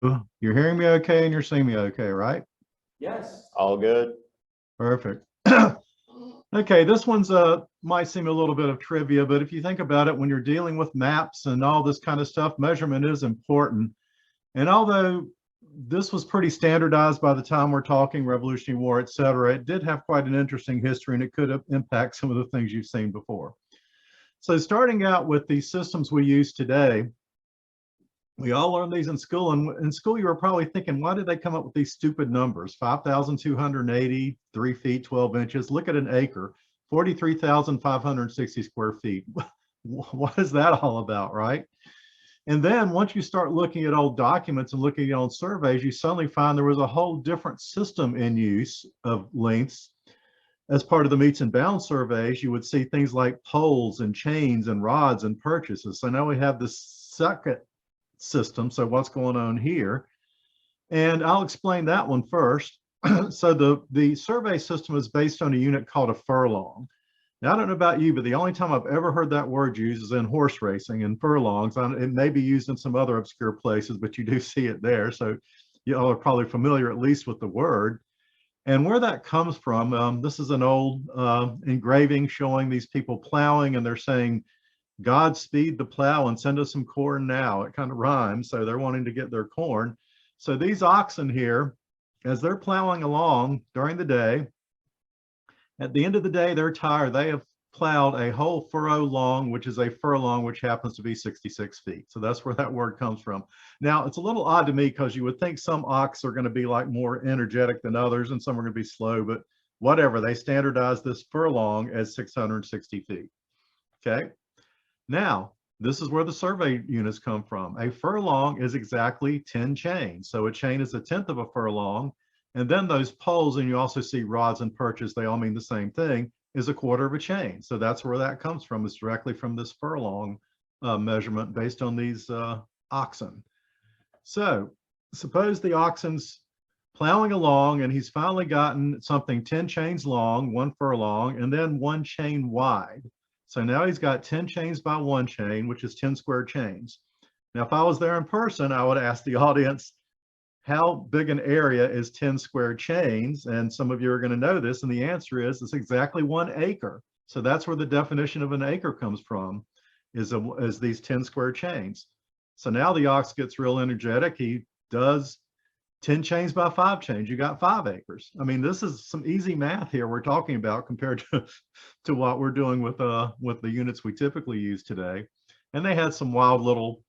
You're hearing me okay and you're seeing me okay, right? Yes, all good. Perfect. Okay, this one's might seem a little bit of trivia, but if you think about it, when you're dealing with maps and all this kind of stuff, measurement is important. And although this was pretty standardized by the time we're talking Revolutionary War, et cetera, it did have quite an interesting history and it could impact some of the things you've seen before. So starting out with the systems we use today, we all learned these in school, and in school you were probably thinking, why did they come up with these stupid numbers? 5,280, 3 feet, 12 inches. Look at an acre, 43,560 square feet. What is that all about, right? And then once you start looking at old documents and looking at old surveys, you suddenly find there was a whole different system in use of lengths. As part of the meets and bounds surveys, you would see things like poles and chains and rods and purchases. So now we have this second system. So what's going on here? And I'll explain that one first. So the survey system is based on a unit called a furlong. Now, I don't know about you, but the only time I've ever heard that word used is in horse racing and furlongs. It may be used in some other obscure places, but you do see it there. So you all are probably familiar at least with the word. And where that comes from, this is an old engraving showing these people plowing, and they're saying, Godspeed the plow and send us some corn now. It kind of rhymes, so they're wanting to get their corn. So these oxen here, as they're plowing along during the day, at the end of the day, they're tired. They have plowed a whole furrow long, which is a furlong, which happens to be 66 feet. So that's where that word comes from. Now, it's a little odd to me because you would think some ox are going to be like more energetic than others and some are going to be slow, but whatever. They standardized this furlong as 660 feet. Okay. Now, this is where the survey units come from. A furlong is exactly 10 chains. So a chain is a tenth of a furlong. And then those poles, and you also see rods and perches, they all mean the same thing, is a quarter of a chain. So that's where that comes from. It's directly from this furlong measurement based on these oxen. So suppose the oxen's plowing along and he's finally gotten something 10 chains long, 1 furlong, and then 1 chain wide. So now he's got 10 chains by 1 chain, which is 10 square chains. Now, if I was there in person, I would ask the audience, how big an area is 10 square chains? And some of you are going to know this, and the answer is it's exactly 1 acre. So that's where the definition of an acre comes from, is these 10 square chains. So now the ox gets real energetic. He does 10 chains by 5 chains. You got 5 acres. I mean, this is some easy math here we're talking about compared to what we're doing with the units we typically use today. And they had some wild little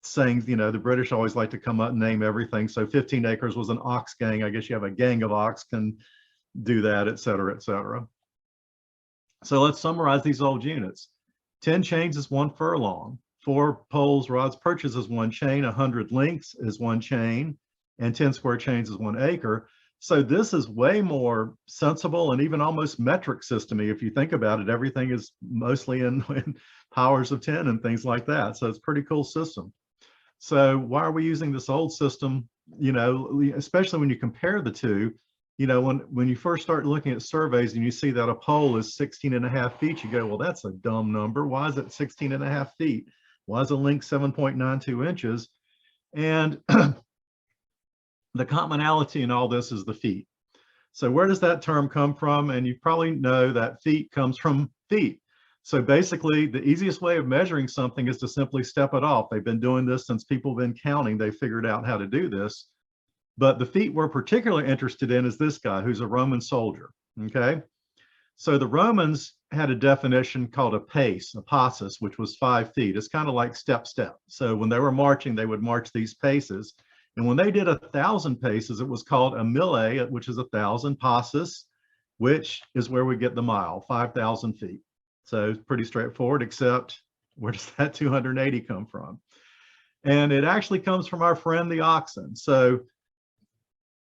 sayings. You know, the British always like to come up and name everything. So 15 acres was an ox gang. I guess you have a gang of ox can do that, et cetera, et cetera. So let's summarize these old units. 10 chains is 1 furlong. 4 poles, rods, perches is 1 chain. 100 lengths is 1 chain. And 10 square chains is 1 acre. So this is way more sensible and even almost metric system-y. If you think about it, everything is mostly in powers of 10 and things like that. So it's a pretty cool system. So why are we using this old system? You know, especially when you compare the two, you know, when you first start looking at surveys and you see that a pole is 16.5 feet, you go, well, that's a dumb number. Why is it 16.5 feet? Why is a length 7.92 inches? And the commonality in all this is the feet. So where does that term come from? And you probably know that feet comes from feet. So basically, the easiest way of measuring something is to simply step it off. They've been doing this since people have been counting. They figured out how to do this. But the feet we're particularly interested in is this guy, who's a Roman soldier, okay? So the Romans had a definition called a pace, a passus, which was 5 feet. It's kind of like step, step. So when they were marching, they would march these paces. And when they did 1,000 paces, it was called a mille, which is 1,000 passus, which is where we get the mile, 5,000 feet. So it's pretty straightforward, except where does that 280 come from? And it actually comes from our friend, the oxen. So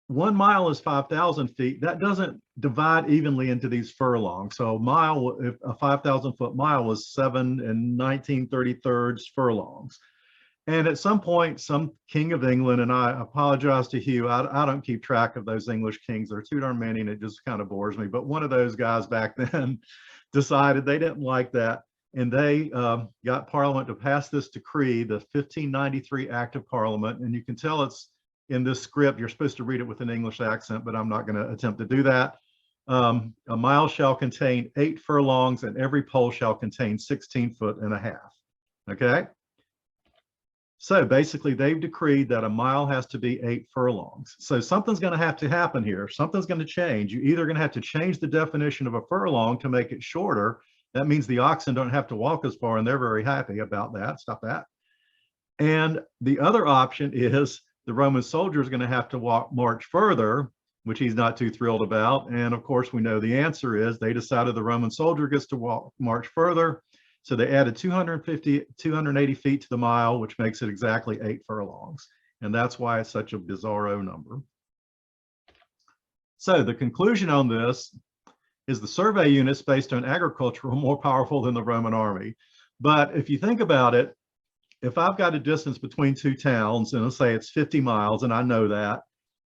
1 mile is 5,000 feet. That doesn't divide evenly into these furlongs. So a mile, if a 5,000 foot mile was 7 and 1933 furlongs. And at some point, some king of England, and I apologize to Hugh, I don't keep track of those English kings. They're too darn many, and it just kind of bores me. But one of those guys back then decided they didn't like that. And they got Parliament to pass this decree, the 1593 Act of Parliament. And you can tell it's in this script, you're supposed to read it with an English accent, but I'm not going to attempt to do that. A mile shall contain 8 furlongs, and every pole shall contain 16 foot and a half. Okay. So basically, they've decreed that a mile has to be 8 furlongs. So something's going to have to happen here. Something's going to change. You're either going to have to change the definition of a furlong to make it shorter. That means the oxen don't have to walk as far, and they're very happy about that. Stop that. And the other option is the Roman soldier is going to have to march further, which he's not too thrilled about. And of course, we know the answer is they decided the Roman soldier gets to march further. So they added 280 feet to the mile, which makes it exactly 8 furlongs. And that's why it's such a bizarro number. So the conclusion on this is the survey units based on agriculture are more powerful than the Roman army. But if you think about it, if I've got a distance between 2 towns, and let's say it's 50 miles, and I know that,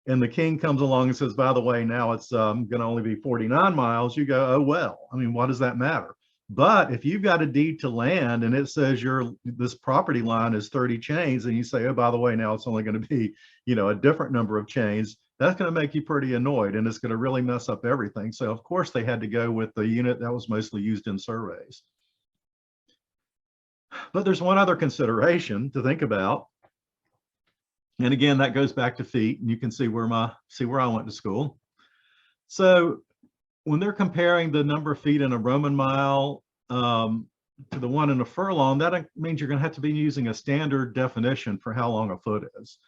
and the king comes along and says, by the way, now it's going to only be 49 miles, you go, oh, well, I mean, what does that matter? But if you've got a deed to land and it says this property line is 30 chains, and you say, oh, by the way, now it's only going to be, a different number of chains, that's going to make you pretty annoyed, and it's going to really mess up everything. So of course they had to go with the unit that was mostly used in surveys. But there's one other consideration to think about. And again, that goes back to feet, and you can see where I went to school. So when they're comparing the number of feet in a Roman mile to the one in a furlong, that means you're going to have to be using a standard definition for how long a foot is.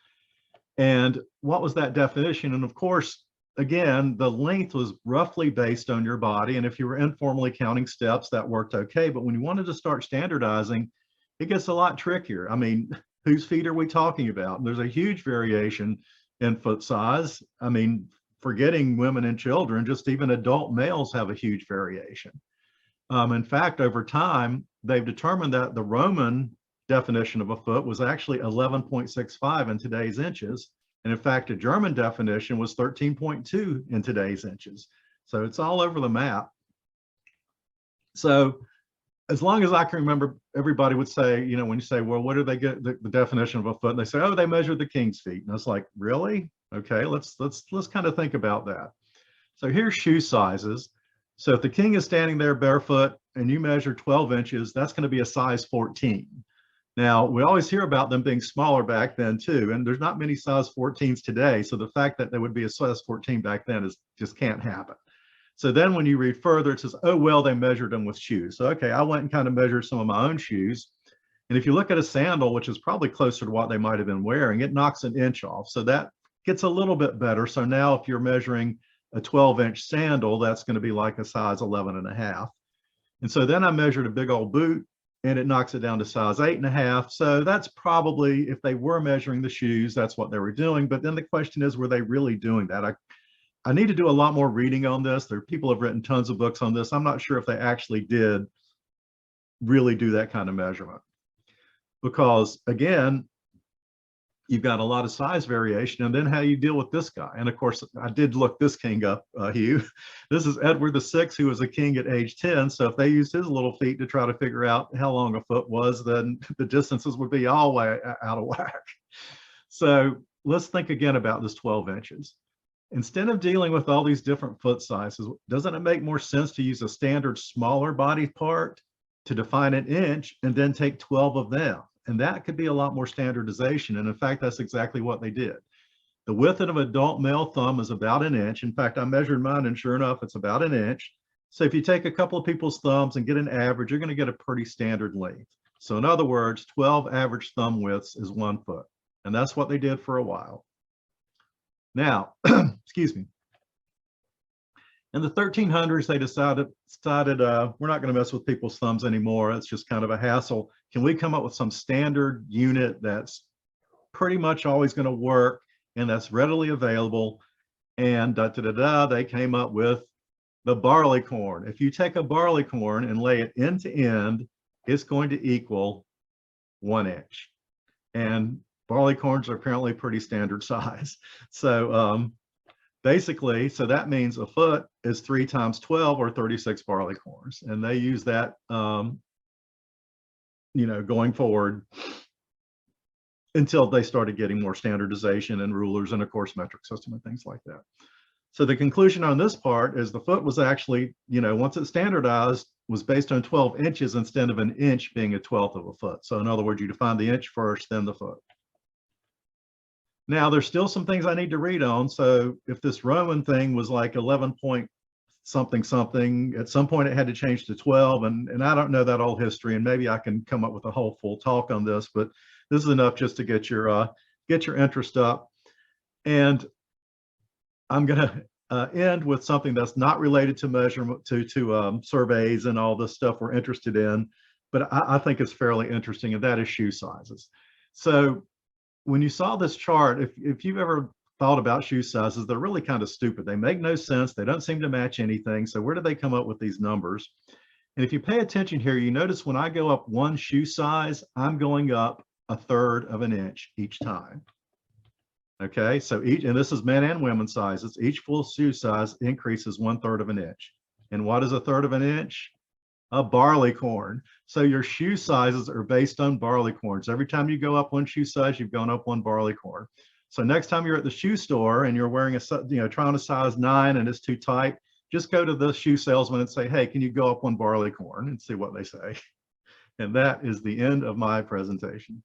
And what was that definition? And of course, again, the length was roughly based on your body. And if you were informally counting steps, that worked okay. But when you wanted to start standardizing, it gets a lot trickier. I mean, whose feet are we talking about? And there's a huge variation in foot size. I mean, forgetting women and children, just even adult males have a huge variation. In fact, over time, they've determined that the Roman definition of a foot was actually 11.65 in today's inches. And in fact, a German definition was 13.2 in today's inches. So it's all over the map. So as long as I can remember, everybody would say, when you say, well, what do they get the definition of a foot? And they say, oh, they measured the king's feet. And I was like, really? Okay, let's kind of think about that. So here's shoe sizes. So if the king is standing there barefoot and you measure 12 inches, that's going to be a size 14. Now, we always hear about them being smaller back then too, and there's not many size 14s today. So the fact that there would be a size 14 back then just can't happen. So then when you read further, it says, oh, well, they measured them with shoes. So, okay, I went and kind of measured some of my own shoes. And if you look at a sandal, which is probably closer to what they might have been wearing, it knocks an inch off. So that gets a little bit better. So now if you're measuring a 12-inch sandal, that's going to be like a size 11.5. And so then I measured a big old boot, and it knocks it down to size 8.5. So that's probably, if they were measuring the shoes, that's what they were doing. But then the question is, were they really doing that? I need to do a lot more reading on this. People have written tons of books on this. I'm not sure if they actually did really do that kind of measurement. Because again, you've got a lot of size variation, and then how you deal with this guy. And of course, I did look this king up, Hugh. This is Edward VI, who was a king at age 10. So if they used his little feet to try to figure out how long a foot was, then the distances would be all way out of whack. So let's think again about this 12 inches. Instead of dealing with all these different foot sizes, doesn't it make more sense to use a standard smaller body part to define an inch and then take 12 of them? And that could be a lot more standardization. And in fact, that's exactly what they did. The width of an adult male thumb is about an inch. In fact, I measured mine, and sure enough, it's about an inch. So if you take a couple of people's thumbs and get an average, you're going to get a pretty standard length. So in other words, 12 average thumb widths is 1 foot. And that's what they did for a while. Now, excuse me. In the 1300s, they decided we're not going to mess with people's thumbs anymore. It's just kind of a hassle. Can we come up with some standard unit that's pretty much always going to work and that's readily available? And they came up with the barley corn. If you take a barley corn and lay it end to end, it's going to equal 1 inch. And barley corns are apparently pretty standard size. So basically, so that means a foot is 3 times 12 or 36 barley corns. And they use that, going forward until they started getting more standardization and rulers and of course metric system and things like that. So the conclusion on this part is the foot was actually, once it's standardized, was based on 12 inches instead of an inch being a 1/12 of a foot. So in other words, you define the inch first, then the foot. Now there's still some things I need to read on. So if this Roman thing was like 11 point something something, at some point it had to change to 12, and I don't know that whole history, and maybe I can come up with a whole full talk on this, but this is enough just to get your interest up. And I'm going to end with something that's not related to measurement, to surveys and all this stuff we're interested in, but I think it's fairly interesting, and that is shoe sizes. So when you saw this chart, if you've ever thought about shoe sizes, they're really kind of stupid. They make no sense. They don't seem to match anything. So where do they come up with these numbers? And if you pay attention here, you notice when I go up one shoe size, I'm going up 1/3 of an inch each time. Okay, so and this is men and women sizes, each full shoe size increases 1/3 of an inch. And what is 1/3 of an inch? A barley corn. So your shoe sizes are based on barley corns. Every time you go up one shoe size, you've gone up one barley corn. So next time you're at the shoe store and you're wearing trying a size 9 and it's too tight, just go to the shoe salesman and say, hey, can you go up one barley corn, and see what they say. And that is the end of my presentation.